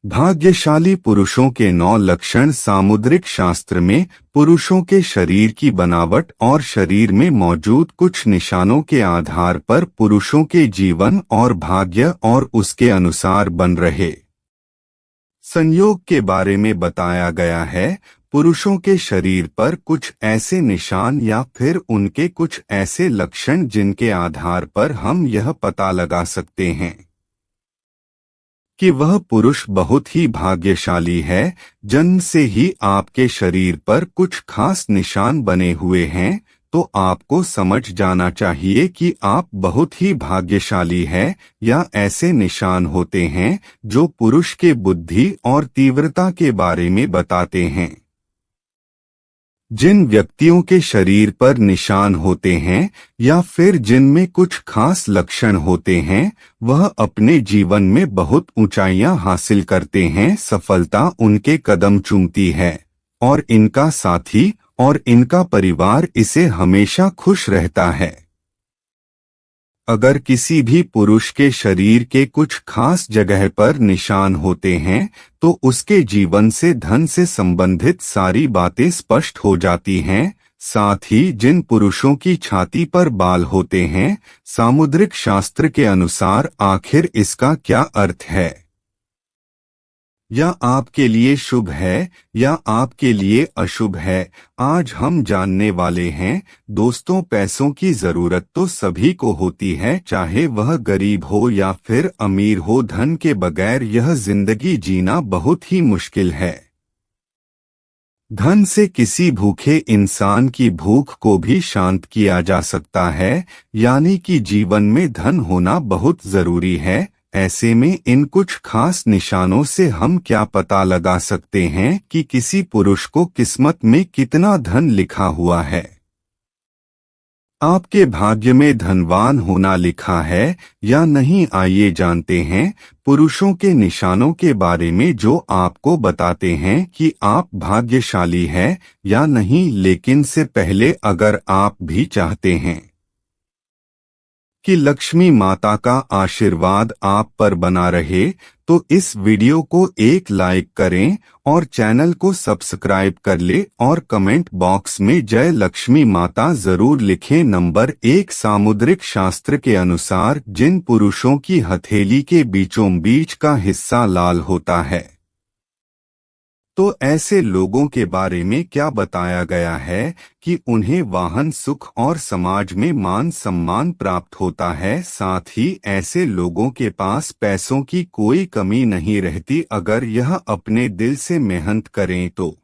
भाग्यशाली पुरुषों के 9 लक्षण। सामुद्रिक शास्त्र में पुरुषों के शरीर की बनावट और शरीर में मौजूद कुछ निशानों के आधार पर पुरुषों के जीवन और भाग्य और उसके अनुसार बन रहे संयोग के बारे में बताया गया है। पुरुषों के शरीर पर कुछ ऐसे निशान या फिर उनके कुछ ऐसे लक्षण जिनके आधार पर हम यह पता लगा सकते हैं कि वह पुरुष बहुत ही भाग्यशाली है। जन्म से ही आपके शरीर पर कुछ खास निशान बने हुए हैं, तो आपको समझ जाना चाहिए कि आप बहुत ही भाग्यशाली हैं। या ऐसे निशान होते हैं जो पुरुष के बुद्धि और तीव्रता के बारे में बताते हैं। जिन व्यक्तियों के शरीर पर निशान होते हैं या फिर जिनमें कुछ खास लक्षण होते हैं, वह अपने जीवन में बहुत ऊंचाइयां हासिल करते हैं। सफलता उनके कदम चूमती है और इनका साथी और इनका परिवार इसे हमेशा खुश रहता है। अगर किसी भी पुरुष के शरीर के कुछ खास जगह पर निशान होते हैं, तो उसके जीवन से धन से संबंधित सारी बातें स्पष्ट हो जाती हैं। साथ ही जिन पुरुषों की छाती पर बाल होते हैं, सामुद्रिक शास्त्र के अनुसार आखिर इसका क्या अर्थ है? या आपके लिए शुभ है या आपके लिए अशुभ है, आज हम जानने वाले हैं। दोस्तों, पैसों की जरूरत तो सभी को होती है, चाहे वह गरीब हो या फिर अमीर हो। धन के बगैर यह जिंदगी जीना बहुत ही मुश्किल है। धन से किसी भूखे इंसान की भूख को भी शांत किया जा सकता है, यानी कि जीवन में धन होना बहुत जरूरी है। ऐसे में इन कुछ खास निशानों से हम क्या पता लगा सकते हैं कि किसी पुरुष को किस्मत में कितना धन लिखा हुआ है? आपके भाग्य में धनवान होना लिखा है या नहीं, आइए जानते हैं पुरुषों के निशानों के बारे में जो आपको बताते हैं कि आप भाग्यशाली हैं या नहीं। लेकिन से पहले, अगर आप भी चाहते हैं कि लक्ष्मी माता का आशीर्वाद आप पर बना रहे, तो इस वीडियो को एक लाइक करें और चैनल को सब्सक्राइब कर ले और कमेंट बॉक्स में जय लक्ष्मी माता जरूर लिखें। नंबर 1, सामुद्रिक शास्त्र के अनुसार जिन पुरुषों की हथेली के बीचों बीच का हिस्सा लाल होता है, तो ऐसे लोगों के बारे में क्या बताया गया है कि उन्हें वाहन, सुख और समाज में मान सम्मान प्राप्त होता है। साथ ही ऐसे लोगों के पास पैसों की कोई कमी नहीं रहती। अगर यह अपने दिल से मेहनत करें तो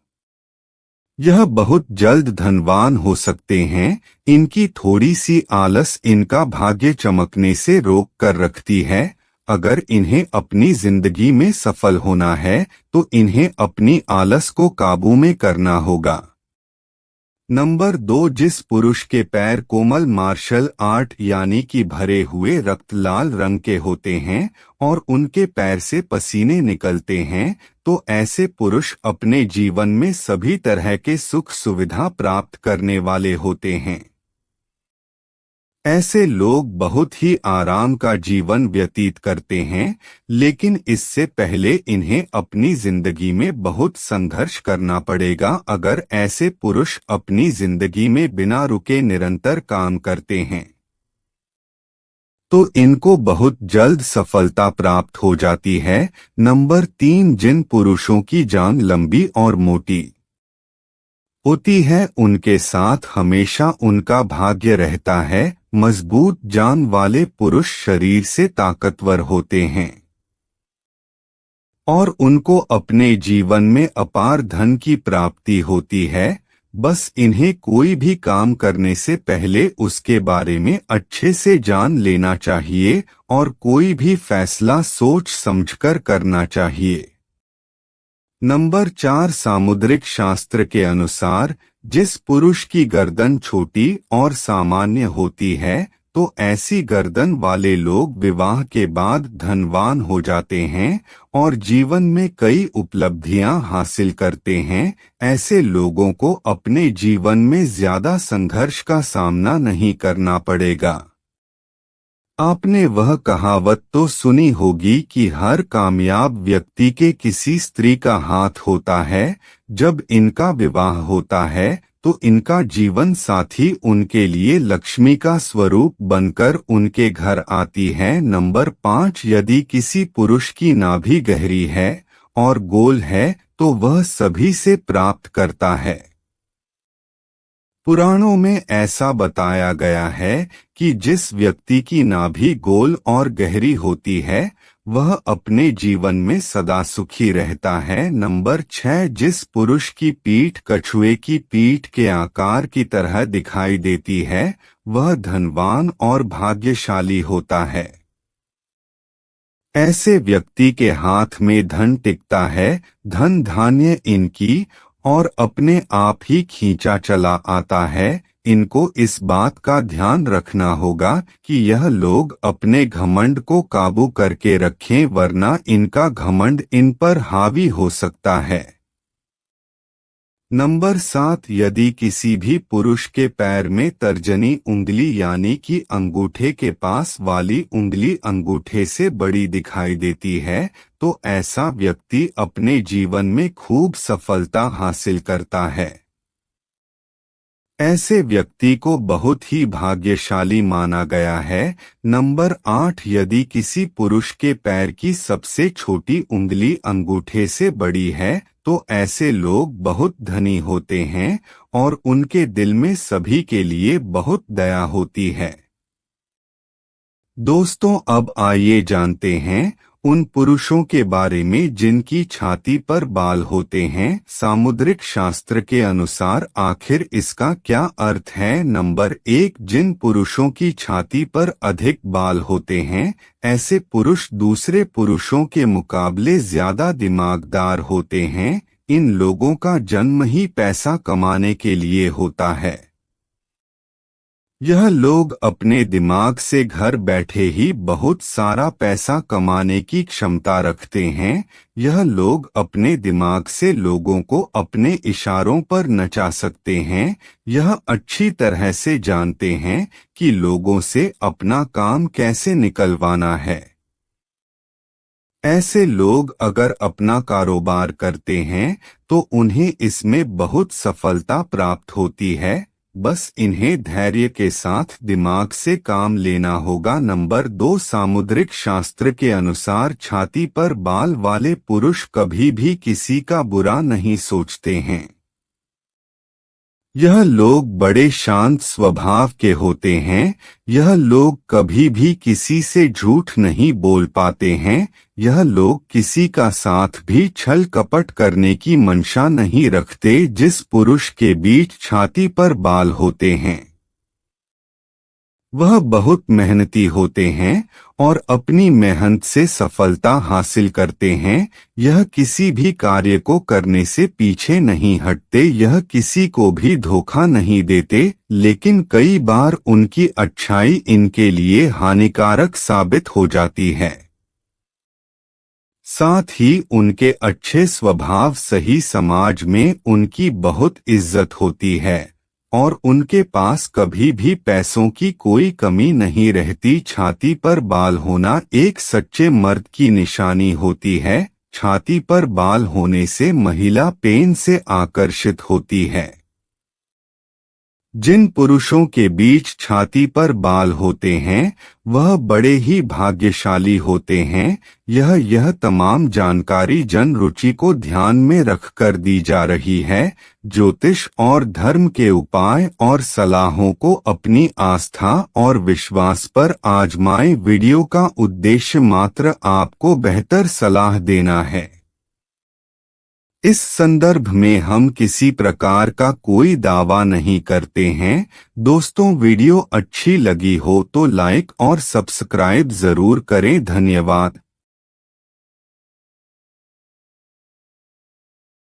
यह बहुत जल्द धनवान हो सकते हैं। इनकी थोड़ी सी आलस इनका भाग्य चमकने से रोक कर रखती है। अगर इन्हें अपनी जिंदगी में सफल होना है, तो इन्हें अपनी आलस को काबू में करना होगा। नंबर 2, जिस पुरुष के पैर कोमल मार्शल आर्ट यानी कि भरे हुए रक्त लाल रंग के होते हैं और उनके पैर से पसीने निकलते हैं, तो ऐसे पुरुष अपने जीवन में सभी तरह के सुख सुविधा प्राप्त करने वाले होते हैं। ऐसे लोग बहुत ही आराम का जीवन व्यतीत करते हैं, लेकिन इससे पहले इन्हें अपनी जिंदगी में बहुत संघर्ष करना पड़ेगा। अगर ऐसे पुरुष अपनी जिंदगी में बिना रुके निरंतर काम करते हैं, तो इनको बहुत जल्द सफलता प्राप्त हो जाती है। नंबर 3, जिन पुरुषों की जान लंबी और मोटी होती है, उनके साथ हमेशा उनका भाग्य रहता है। मजबूत जान वाले पुरुष शरीर से ताकतवर होते हैं और उनको अपने जीवन में अपार धन की प्राप्ति होती है। बस इन्हें कोई भी काम करने से पहले उसके बारे में अच्छे से जान लेना चाहिए और कोई भी फैसला सोच समझकर करना चाहिए। नंबर 4, सामुद्रिक शास्त्र के अनुसार जिस पुरुष की गर्दन छोटी और सामान्य होती है, तो ऐसी गर्दन वाले लोग विवाह के बाद धनवान हो जाते हैं और जीवन में कई उपलब्धियां हासिल करते हैं। ऐसे लोगों को अपने जीवन में ज्यादा संघर्ष का सामना नहीं करना पड़ेगा। आपने वह कहावत तो सुनी होगी कि हर कामयाब व्यक्ति के किसी स्त्री का हाथ होता है। जब इनका विवाह होता है तो इनका जीवन साथी उनके लिए लक्ष्मी का स्वरूप बनकर उनके घर आती है। नंबर 5, यदि किसी पुरुष की नाभि गहरी है और गोल है तो वह सभी से प्राप्त करता है। पुराणों में ऐसा बताया गया है कि जिस व्यक्ति की नाभि गोल और गहरी होती है वह अपने जीवन में सदा सुखी रहता है। नंबर 6, जिस पुरुष की पीठ कछुए की पीठ के आकार की तरह दिखाई देती है वह धनवान और भाग्यशाली होता है। ऐसे व्यक्ति के हाथ में धन टिकता है, धन धान्य इनकी और अपने आप ही खींचा चला आता है। इनको इस बात का ध्यान रखना होगा कि यह लोग अपने घमंड को काबू करके रखें, वरना इनका घमंड इन पर हावी हो सकता है। नंबर 7, यदि किसी भी पुरुष के पैर में तर्जनी उंगली यानी कि अंगूठे के पास वाली उंगली अंगूठे से बड़ी दिखाई देती है तो ऐसा व्यक्ति अपने जीवन में खूब सफलता हासिल करता है। ऐसे व्यक्ति को बहुत ही भाग्यशाली माना गया है। नंबर 8, यदि किसी पुरुष के पैर की सबसे छोटी उंगली अंगूठे से बड़ी है तो ऐसे लोग बहुत धनी होते हैं और उनके दिल में सभी के लिए बहुत दया होती है। दोस्तों, अब आइए जानते हैं उन पुरुषों के बारे में जिनकी छाती पर बाल होते हैं। सामुद्रिक शास्त्र के अनुसार आखिर इसका क्या अर्थ है? नंबर 1, जिन पुरुषों की छाती पर अधिक बाल होते हैं ऐसे पुरुष दूसरे पुरुषों के मुकाबले ज्यादा दिमागदार होते हैं। इन लोगों का जन्म ही पैसा कमाने के लिए होता है। यह लोग अपने दिमाग से घर बैठे ही बहुत सारा पैसा कमाने की क्षमता रखते हैं। यह लोग अपने दिमाग से लोगों को अपने इशारों पर नचा सकते हैं। यह अच्छी तरह से जानते हैं कि लोगों से अपना काम कैसे निकलवाना है। ऐसे लोग अगर अपना कारोबार करते हैं तो उन्हें इसमें बहुत सफलता प्राप्त होती है। बस इन्हें धैर्य के साथ दिमाग से काम लेना होगा। नंबर 2, सामुद्रिक शास्त्र के अनुसार छाती पर बाल वाले पुरुष कभी भी किसी का बुरा नहीं सोचते हैं। यह लोग बड़े शांत स्वभाव के होते हैं। यह लोग कभी भी किसी से झूठ नहीं बोल पाते हैं। यह लोग किसी का साथ भी छल कपट करने की मंशा नहीं रखते। जिस पुरुष के बीच छाती पर बाल होते हैं वह बहुत मेहनती होते हैं और अपनी मेहनत से सफलता हासिल करते हैं। यह किसी भी कार्य को करने से पीछे नहीं हटते। यह किसी को भी धोखा नहीं देते, लेकिन कई बार उनकी अच्छाई इनके लिए हानिकारक साबित हो जाती है। साथ ही उनके अच्छे स्वभाव सही समाज में उनकी बहुत इज्जत होती है और उनके पास कभी भी पैसों की कोई कमी नहीं रहती। छाती पर बाल होना एक सच्चे मर्द की निशानी होती है। छाती पर बाल होने से महिला पेन से आकर्षित होती है। जिन पुरुषों के बीच छाती पर बाल होते हैं वह बड़े ही भाग्यशाली होते हैं। यह तमाम जानकारी जन रुचि को ध्यान में रखकर दी जा रही है। ज्योतिष और धर्म के उपाय और सलाहों को अपनी आस्था और विश्वास पर आजमाएं। वीडियो का उद्देश्य मात्र आपको बेहतर सलाह देना है। इस संदर्भ में हम किसी प्रकार का कोई दावा नहीं करते हैं। दोस्तों, वीडियो अच्छी लगी हो तो लाइक और सब्सक्राइब जरूर करें। धन्यवाद।